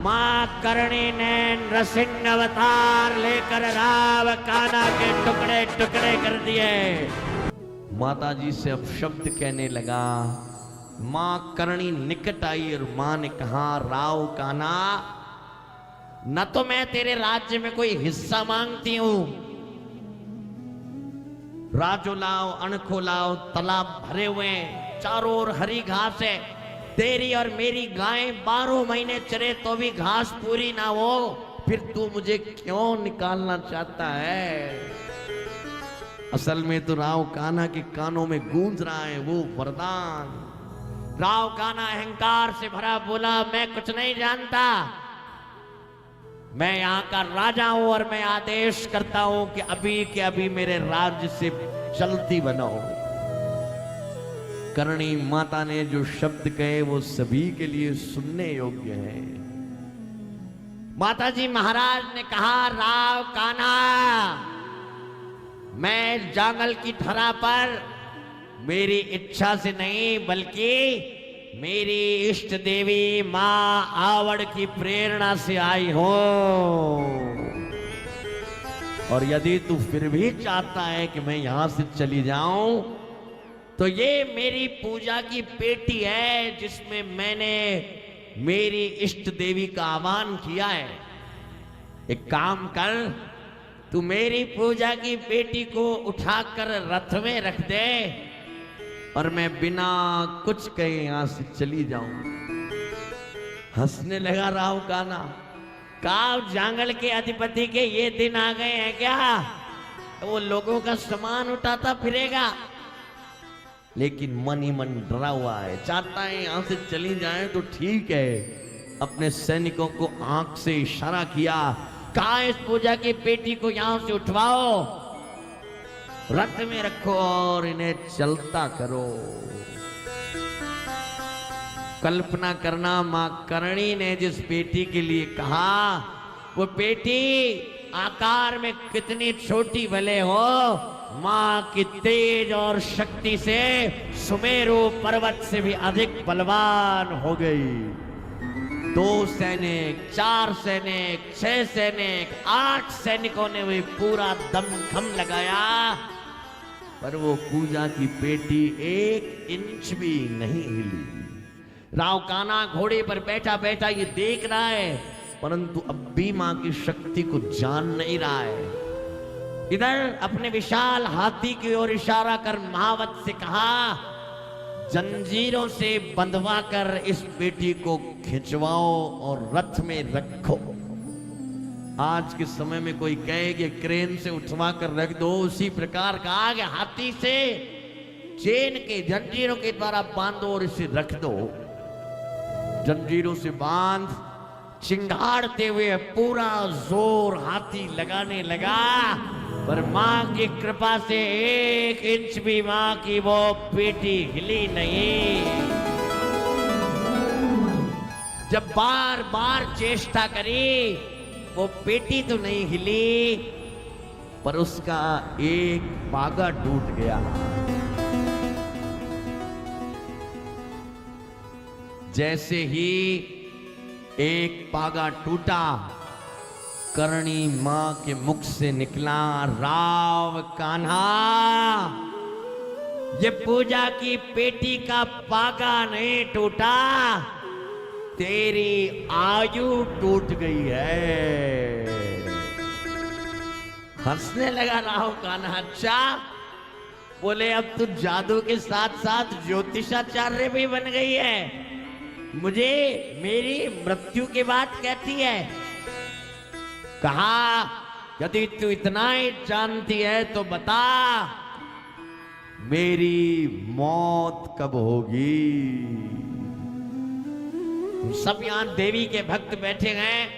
माँ करणी ने नृसिंह अवतार लेकर राव कान्हा के टुकड़े टुकड़े कर दिए। माता जी से अब शब्द कहने लगा। माँ करणी निकट आई और माँ ने कहा, राव कान्हा, न तो मैं तेरे राज्य में कोई हिस्सा मांगती हूं, राजो लाओ, अणखो लाओ, तालाब भरे हुए, चारों ओर हरी घास है, तेरी और मेरी गायें 12 महीने चरे तो भी घास पूरी ना हो, फिर तू मुझे क्यों निकालना चाहता है? असल में तो राव कान्हा के कानों में गूंज रहा है वो वरदान। राव कान्हा अहंकार से भरा बोला, मैं कुछ नहीं जानता, मैं यहाँ का राजा हूं और मैं आदेश करता हूं कि अभी के अभी मेरे राज्य से चलती बनाओ। करणी माता ने जो शब्द कहे वो सभी के लिए सुनने योग्य है। माता जी महाराज ने कहा, राव कान्हा, मैं जंगल की धरा पर मेरी इच्छा से नहीं बल्कि मेरी इष्ट देवी मां आवड़ की प्रेरणा से आई हो, और यदि तू फिर भी चाहता है कि मैं यहां से चली जाऊं तो ये मेरी पूजा की पेटी है जिसमें मैंने मेरी इष्ट देवी का आह्वान किया है। एक काम कर, तू मेरी पूजा की पेटी को उठाकर रथ में रख दे और मैं बिना कुछ कहे यहां से चली जाऊं। हंसने लगा राव कान्हा। काव जंगल के अधिपति के ये दिन आ गए हैं क्या? वो लोगों का सामान उठाता फिरेगा, लेकिन मन ही मन डरा हुआ है, चाहता है यहां से चली जाए तो ठीक है। अपने सैनिकों को आंख से इशारा किया, कहा इस पूजा की पेटी को यहां से उठवाओ, रथ में रखो और इन्हें चलता करो। कल्पना करना, मां करणी ने जिस पेटी के लिए कहा, वो पेटी आकार में कितनी छोटी भले हो, मां की तेज और शक्ति से सुमेरु पर्वत से भी अधिक बलवान हो गई। 2 सैनिक, 4 सैनिक, 6 सैनिक, 8 सैनिकों ने भी पूरा दमखम लगाया, पर वो पूजा की पेटी 1 इंच भी नहीं हिली। राव कान्हा घोड़े पर बैठा बैठा ये देख रहा है, परंतु अब भी मां की शक्ति को जान नहीं रहा है। इधर अपने विशाल हाथी की ओर इशारा कर महावत से कहा, जंजीरों से बंधवा कर इस बेटी को खिंचवाओ और रथ में रखो। आज के समय में कोई कहे कि क्रेन से उठवा कर रख दो, उसी प्रकार कहा कि हाथी से चेन के जंजीरों के द्वारा बांधो और इसे रख दो। जंजीरों से बांध चिंगाड़ते हुए पूरा जोर हाथी लगाने लगा, पर मां की कृपा से 1 इंच भी मां की वो पेटी हिली नहीं। जब बार बार चेष्टा करी, वो पेटी तो नहीं हिली, पर उसका एक पागा टूट गया। जैसे ही एक पागा टूटा, करणी मां के मुख से निकला, राव कान्हा, ये पूजा की पेटी का पागा नहीं टूटा, तेरी आयु टूट गई है। हंसने लगा राव कान्हा। अच्छा, बोले अब तू जादू के साथ साथ ज्योतिषाचार्य भी बन गई है, मुझे मेरी मृत्यु की बात कहती है। कहा, यदि तू इतना ही जानती है तो बता, मेरी मौत कब होगी? सब यहां देवी के भक्त बैठे हैं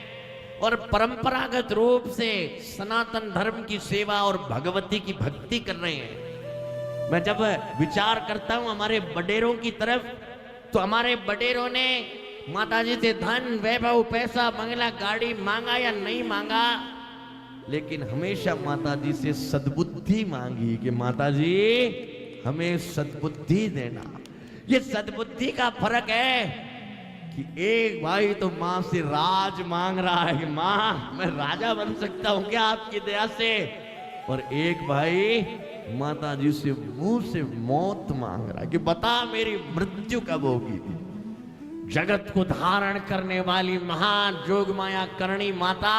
और परंपरागत रूप से सनातन धर्म की सेवा और भगवती की भक्ति कर रहे हैं। मैं जब विचार करता हूं हमारे बडेरों की तरफ, तो हमारे बडेरों ने माताजी से धन, वैभव, पैसा, बंगला, गाड़ी मांगा या नहीं मांगा, लेकिन हमेशा माताजी से सद्बुद्धि मांगी कि माताजी हमें सद्बुद्धि देना। ये सद्बुद्धि का फर्क है। कि एक भाई तो माँ से राज मांग रहा है कि माँ मैं राजा बन सकता हूं क्या आपकी दया से, और एक भाई माता जी से मुंह से मौत मांग रहा है कि बता मेरी मृत्यु कब होगी। जगत को धारण करने वाली महान जोगमाया करणी माता,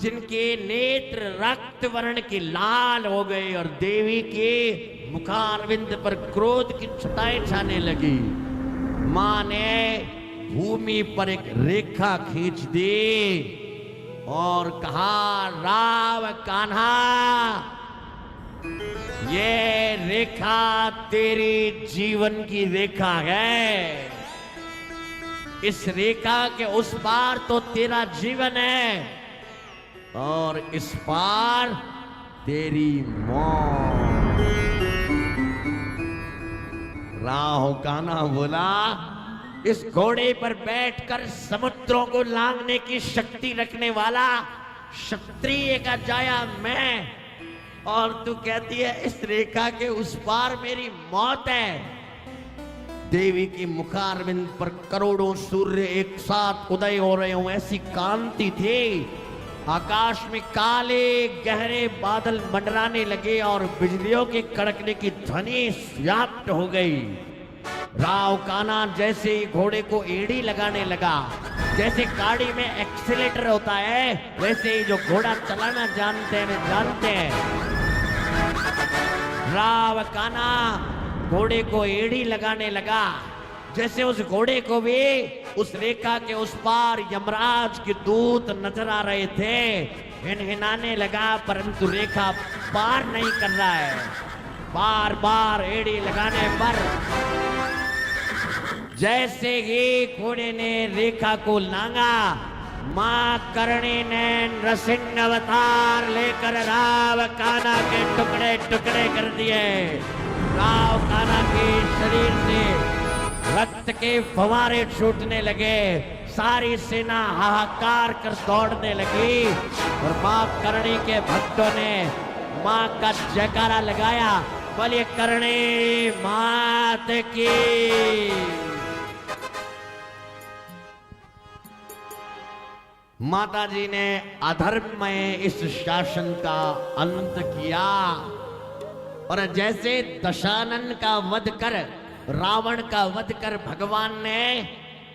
जिनके नेत्र रक्त वर्ण के लाल हो गए और देवी के मुखारविंद पर क्रोध की छटाएं छाने लगी, मां ने भूमि पर एक रेखा खींच दी और कहा, राव कान्हा, ये रेखा तेरी जीवन की रेखा है। इस रेखा के उस पार तो तेरा जीवन है और इस पार तेरी मौत। राव कान्हा बोला, इस घोड़े पर बैठकर समुद्रों को लांघने की शक्ति रखने वाला क्षत्रिय का जाया मैं, और तू कहती है इस रेखा के उस पार मेरी मौत है। देवी की मुखारविंद पर करोड़ों सूर्य एक साथ उदय हो रहे हो ऐसी कांति थी। आकाश में काले गहरे बादल मंडराने लगे और बिजलियों के कड़कने की ध्वनि व्याप्त हो गई। राव कान्हा जैसे घोड़े को एड़ी लगाने लगा, जैसे गाड़ी में एक्सीलेटर होता है वैसे ही जो घोड़ा चलाना जानते हैं राव कान्हा घोड़े को एड़ी लगाने लगा, जैसे उस घोड़े को भी उस रेखा के उस पार यमराज के दूत नजर आ रहे थे। हिनहिनाने लगा, परंतु रेखा पार नहीं कर रहा है। बार बार एड़ी लगाने पर जैसे ही घोड़े ने रेखा को लांगा, मां करणी ने नृसिंह अवतार लेकर राव कान्हा के टुकड़े टुकड़े कर दिए। राव कान्हा के शरीर से रक्त के फव्वारे छूटने लगे, सारी सेना हाहाकार कर दौड़ने लगी और मां करणी के भक्तों ने मां का जयकारा लगाया, बोलिए करणी मात की। माता जी ने अधर्म में इस शासन का अंत किया और जैसे दशानन का वध कर, रावण का वध कर भगवान ने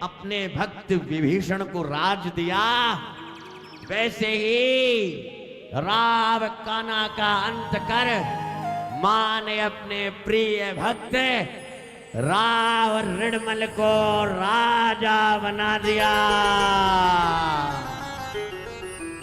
अपने भक्त विभीषण को राज दिया, वैसे ही राव कान्हा का अंत कर मां ने अपने प्रिय भक्त राव ऋणमल को राजा बना दिया।